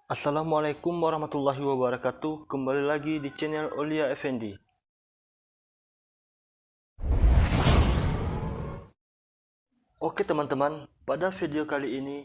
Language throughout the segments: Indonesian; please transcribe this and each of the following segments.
Assalamualaikum warahmatullahi wabarakatuh. Kembali lagi di channel Aulia Effendi. Oke teman-teman, pada video kali ini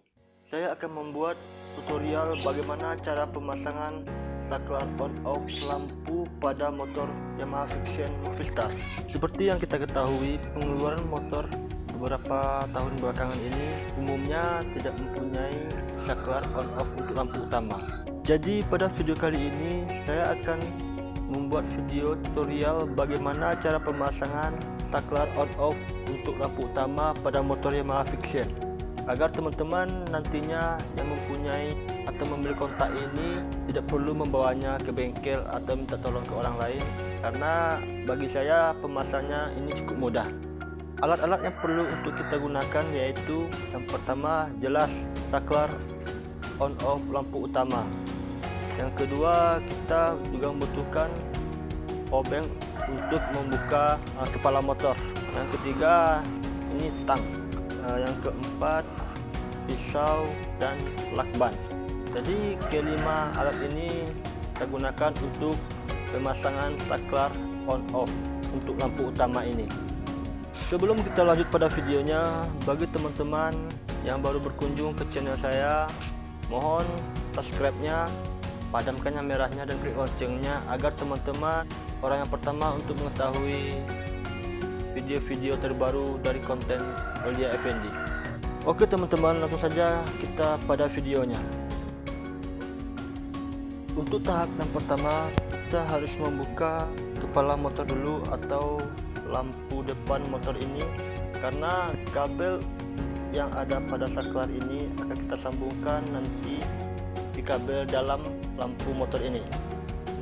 saya akan membuat tutorial bagaimana cara pemasangan saklar on off lampu pada motor Yamaha Vixian Movistar. Seperti yang kita ketahui, pengeluaran motor beberapa tahun belakangan ini umumnya tidak mempunyai saklar on off untuk lampu utama. Jadi pada video kali ini saya akan membuat video tutorial bagaimana cara pemasangan saklar on off untuk lampu utama pada motor Yamaha Vixian, agar teman-teman nantinya yang mempunyai atau membeli kontak ini tidak perlu membawanya ke bengkel atau minta tolong ke orang lain, karena bagi saya pemasangnya ini cukup mudah. Alat-alat yang perlu untuk kita gunakan yaitu yang pertama jelas saklar on off lampu utama. Yang kedua, kita juga membutuhkan obeng untuk membuka kepala motor. Yang ketiga, ini tang. Yang keempat, pisau dan lakban. Jadi kelima alat ini kita gunakan untuk pemasangan saklar on off untuk lampu utama ini. Sebelum kita lanjut pada videonya, bagi teman-teman yang baru berkunjung ke channel saya, mohon subscribe-nya, padamkan yang merahnya dan klik loncengnya agar teman-teman orang yang pertama untuk mengetahui video-video terbaru dari konten Aulia Effendi. Oke teman-teman, langsung saja kita pada videonya. Untuk tahap yang pertama, kita harus membuka kepala motor dulu atau lampu depan motor ini, karena kabel yang ada pada saklar ini akan kita sambungkan nanti di kabel dalam lampu motor ini.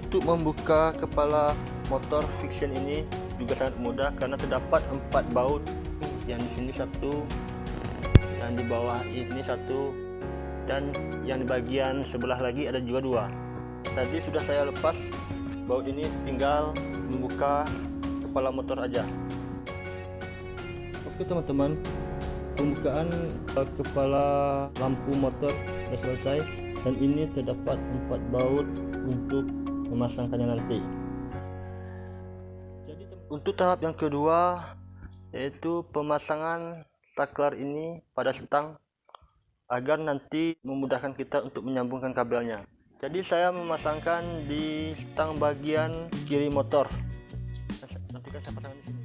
Untuk membuka kepala motor Vixian ini juga sangat mudah karena terdapat 4 baut, yang di sini satu, yang di bawah ini satu, dan yang di bagian sebelah lagi ada juga 2. Tadi sudah saya lepas baut ini, tinggal membuka kepala motor aja. Oke teman-teman, pembukaan kepala lampu motor sudah selesai, dan ini terdapat 4 baut untuk memasangkannya nanti. Jadi untuk tahap yang kedua yaitu pemasangan saklar ini pada stang agar nanti memudahkan kita untuk menyambungkan kabelnya. Jadi saya memasangkan di stang bagian kiri motor. Nanti kan saya pasang di sini.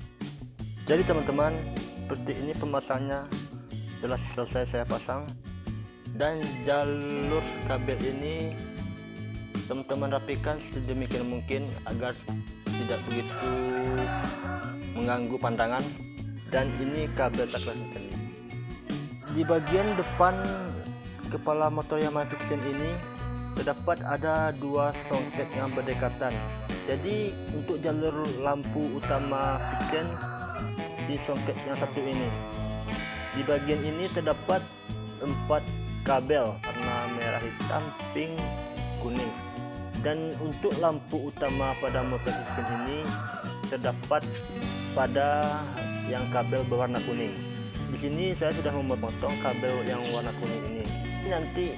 Jadi teman-teman, seperti ini pemasangannya telah selesai saya pasang, dan jalur kabel ini teman-teman rapikan sedemikian mungkin agar tidak begitu mengganggu pandangan. Dan ini kabel saklar ini. Di bagian depan kepala motor Yamaha Vixian ini terdapat ada 2 songket yang berdekatan. Jadi untuk jalur lampu utama Vixian di songket yang satu ini, di bagian ini terdapat 4 kabel warna merah, hitam, pink, kuning. Dan untuk lampu utama pada motor Vixian ini terdapat pada yang kabel berwarna kuning. Di sini saya sudah memotong kabel yang warna kuning ini. Nanti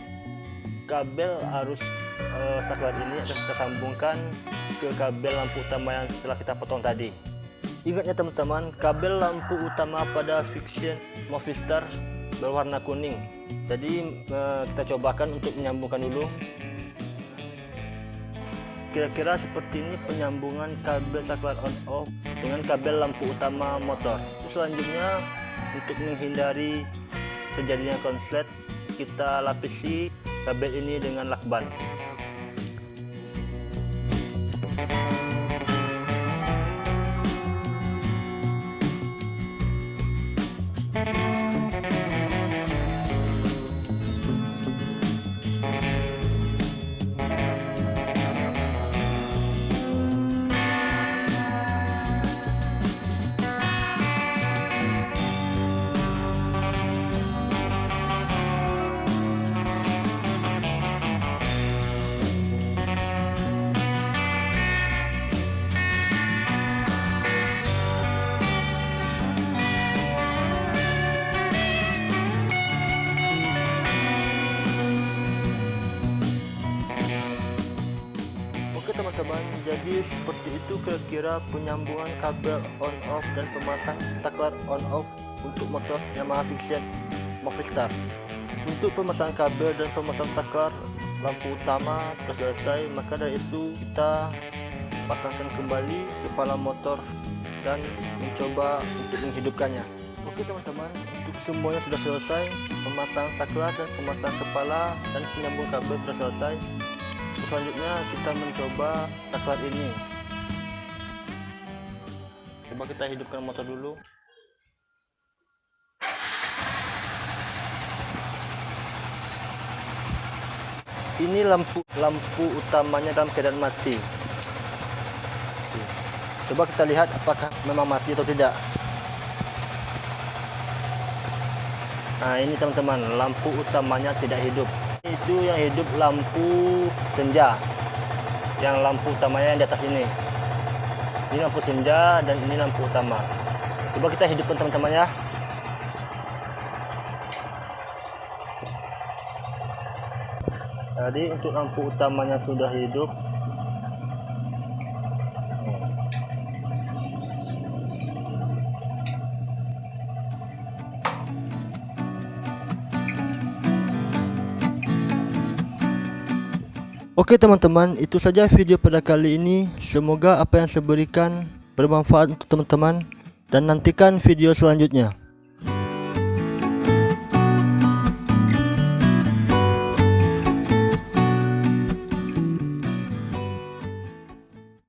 kabel arus saklar ini akan kita sambungkan ke kabel lampu utama yang telah kita potong tadi. Ingatnya teman-teman, kabel lampu utama pada Vixian Movistar berwarna kuning. Jadi kita cobakan untuk menyambungkan dulu. Kira-kira seperti ini penyambungan kabel saklar on off dengan kabel lampu utama motor. Selanjutnya, untuk menghindari terjadinya konslet, kita lapisi kabel ini dengan lakban. teman-teman. Jadi seperti itu kira-kira penyambungan kabel on off dan pemasang saklar on off untuk motor Yamaha Vision Movistar. Untuk pemasangan kabel dan pemasangan saklar lampu utama sudah selesai, maka dari itu kita pasangkan kembali kepala motor dan mencoba untuk menghidupkannya. Oke teman-teman, untuk semuanya sudah selesai, pemasang saklar dan pemasang kepala dan penyambung kabel sudah selesai. Selanjutnya kita mencoba saklar ini. Coba kita hidupkan motor dulu. Ini lampu utamanya dalam keadaan mati. Coba kita lihat apakah memang mati atau tidak. Nah ini teman-teman, lampu utamanya tidak hidup. Itu yang hidup lampu senja, yang lampu utamanya yang di atas ini. Ini lampu senja dan ini lampu utama. Coba kita hidupkan teman-teman ya. Jadi untuk lampu utamanya sudah hidup. Oke teman-teman, itu saja video pada kali ini. Semoga apa yang saya berikan bermanfaat untuk teman-teman dan nantikan video selanjutnya.